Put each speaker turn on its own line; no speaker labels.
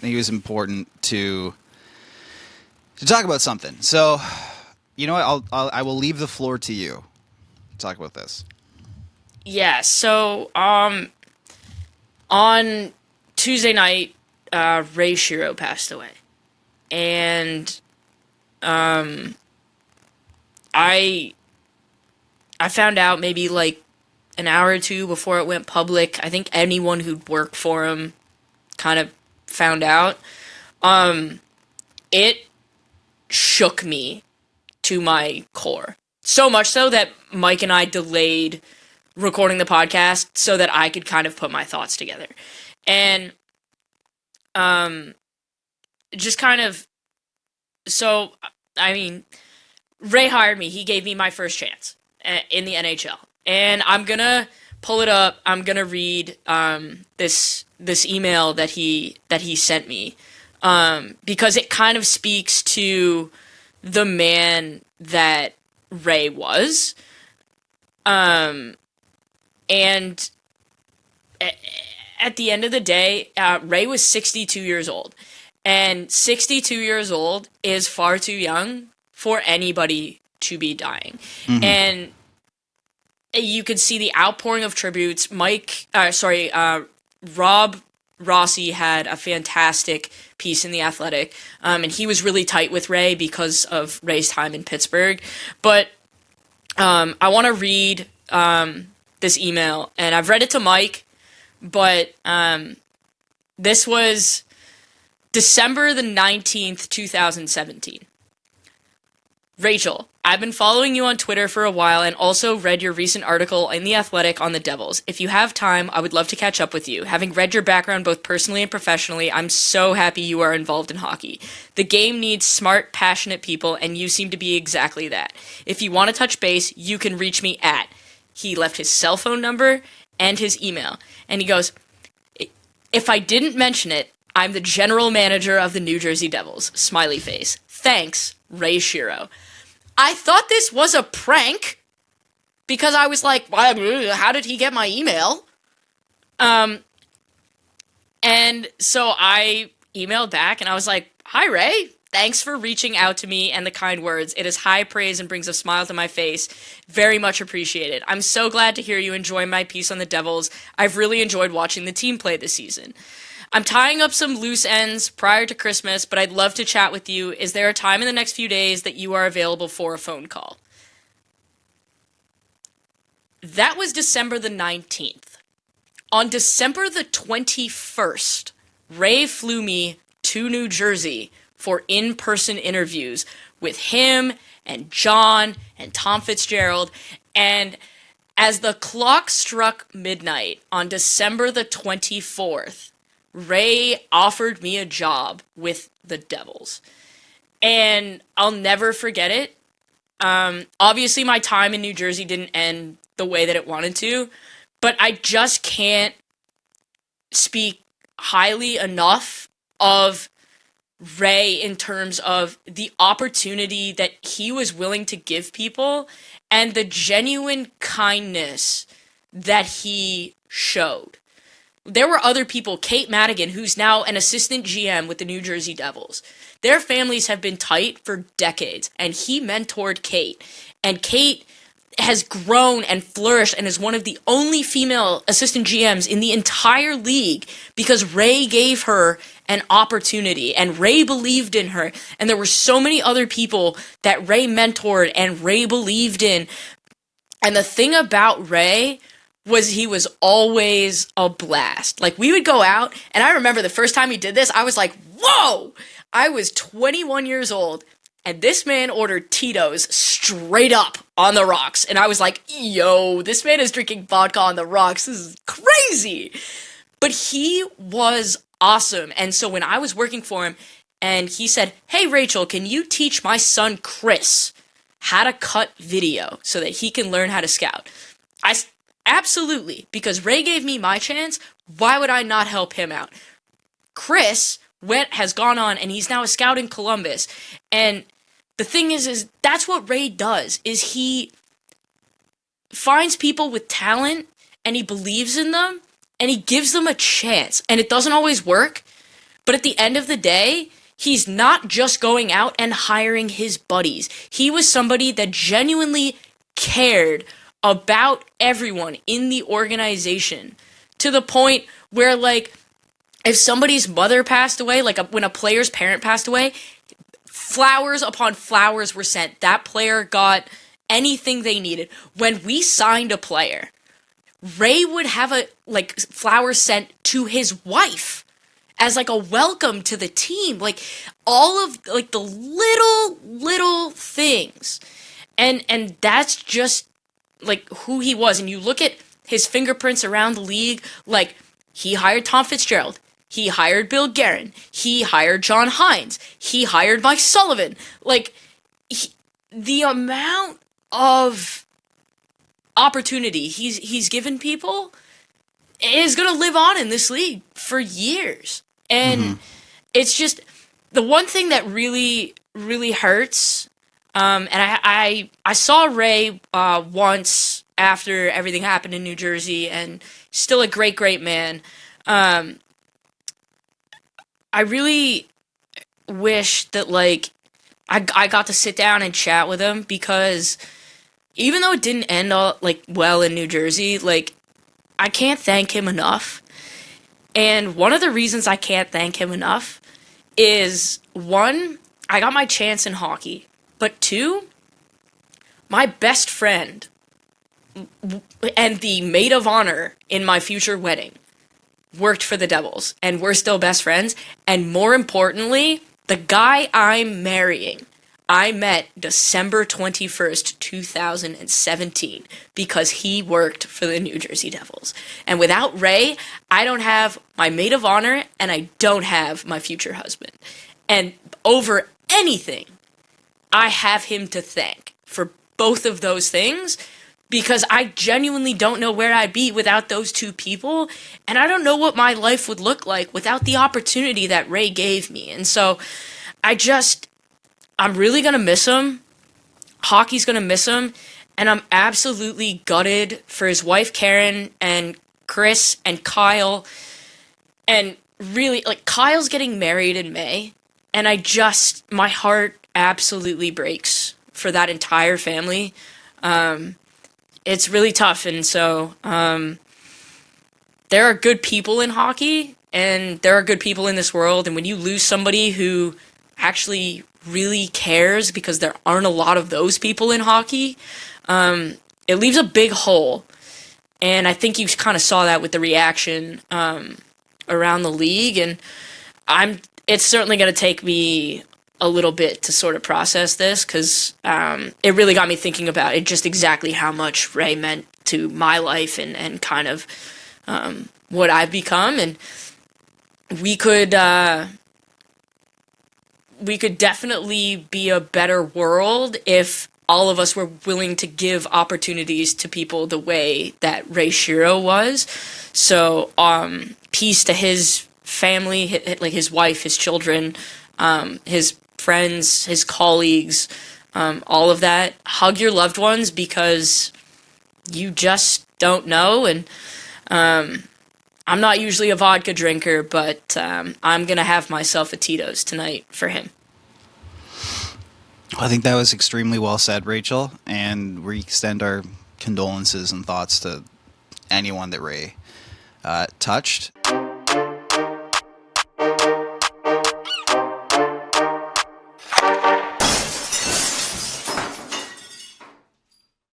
think it was important to talk about something. So, you know what? I will leave the floor to you to talk about this.
Yeah, so on Tuesday night, Ray Shero passed away. And I found out maybe like an hour or two before it went public. I think anyone who'd worked for him kind of found out. It shook me to my core. So much so that Mike and I delayed recording the podcast so that I could kind of put my thoughts together. And just kind of, so, I mean, Ray hired me. He gave me my first chance in the NHL. And I'm going to pull it up. I'm going to read this email that he sent me because it kind of speaks to the man that Ray was. And at the end of the day, Ray was 62 years old. And 62 years old is far too young for anybody to be dying. Mm-hmm. And you could see the outpouring of tributes. Rob Rossi had a fantastic piece in The Athletic, and he was really tight with Ray because of Ray's time in Pittsburgh. But I want to read this email, and I've read it to Mike, but this was December the 19th, 2017. Rachel, I've been following you on Twitter for a while and also read your recent article in The Athletic on the Devils. If you have time, I would love to catch up with you. Having read your background both personally and professionally, I'm so happy you are involved in hockey. The game needs smart, passionate people, and you seem to be exactly that. If you want to touch base, you can reach me at... He left his cell phone number and his email. And he goes, if I didn't mention it, I'm the general manager of the New Jersey Devils. Smiley face. Thanks, Ray Shero. I thought this was a prank because I was like, how did he get my email? And so I emailed back and I was like, hi, Ray. Thanks for reaching out to me and the kind words. It is high praise and brings a smile to my face. Very much appreciated. I'm so glad to hear you enjoy my piece on the Devils. I've really enjoyed watching the team play this season. I'm tying up some loose ends prior to Christmas, but I'd love to chat with you. Is there a time in the next few days that you are available for a phone call? That was December the 19th. On December the 21st, Ray flew me to New Jersey for in-person interviews with him and John and Tom Fitzgerald. And as the clock struck midnight on December the 24th, Ray offered me a job with the Devils. And I'll never forget it. Obviously, my time in New Jersey didn't end the way that it wanted to, but I just can't speak highly enough of Ray in terms of the opportunity that he was willing to give people and the genuine kindness that he showed. There were other people, Kate Madigan, who's now an assistant GM with the New Jersey Devils. Their families have been tight for decades, and he mentored Kate. And Kate has grown and flourished and is one of the only female assistant GMs in the entire league because Ray gave her an opportunity, and Ray believed in her. And there were so many other people that Ray mentored and Ray believed in. And the thing about Ray was he was always a blast. Like, we would go out, and I remember the first time he did this, I was like, whoa! I was 21 years old, and this man ordered Tito's straight up on the rocks. And I was like, yo, this man is drinking vodka on the rocks. This is crazy. But he was awesome. And so when I was working for him, and he said, hey, Rachel, can you teach my son Chris how to cut video so that he can learn how to scout? Absolutely, because Ray gave me my chance. Why would I not help him out? Chris has gone on, and he's now a scout in Columbus. And the thing is that's what Ray does, is he finds people with talent, and he believes in them, and he gives them a chance. And it doesn't always work, But at the end of the day, he's not just going out and hiring his buddies. He was somebody that genuinely cared about everyone in the organization, to the point where, like, if somebody's mother passed away, like when a player's parent passed away, flowers upon flowers were sent. That player got anything they needed. When we signed a player, Ray would have flowers sent to his wife as like a welcome to the team. Like, all of like the little things. And that's just like who he was. And you look at his fingerprints around the league, like, he hired Tom Fitzgerald. He hired Bill Guerin. He hired John Hines. He hired Mike Sullivan. Like, the amount of opportunity he's given people is going to live on in this league for years. And it's just the one thing that really, really hurts. And I saw Ray once after everything happened in New Jersey, and still a great, great man. I really wish that, like, I got to sit down and chat with him, because even though it didn't end all, like, well in New Jersey, like, I can't thank him enough. And one of the reasons I can't thank him enough is, one, I got my chance in hockey, but two, my best friend and the maid of honor in my future wedding worked for the Devils, and we're still best friends. And more importantly, the guy I'm marrying, I met December 21st, 2017, because he worked for the New Jersey Devils. And without Ray, I don't have my maid of honor, and I don't have my future husband. And over anything, I have him to thank for both of those things, because I genuinely don't know where I'd be without those two people, and I don't know what my life would look like without the opportunity that Ray gave me. And so I'm really going to miss him. Hockey's going to miss him, and I'm absolutely gutted for his wife, Karen, and Chris, and Kyle. And really, like, Kyle's getting married in May, and my heart absolutely breaks for that entire family. It's really tough, and so there are good people in hockey, and there are good people in this world, and when you lose somebody who actually really cares, because there aren't a lot of those people in hockey, it leaves a big hole. And I think you kind of saw that with the reaction around the league, and it's certainly going to take me a little bit to sort of process this, because it really got me thinking about it, just exactly how much Ray meant to my life and kind of what I've become. And we could definitely be a better world if all of us were willing to give opportunities to people the way that Ray Shero was. So peace to his family, like his wife, his children, his friends, his colleagues, all of that. Hug your loved ones, because you just don't know. And I'm not usually a vodka drinker, but I'm going to have myself a Tito's tonight for him.
I think that was extremely well said, Rachel, and we extend our condolences and thoughts to anyone that Ray touched.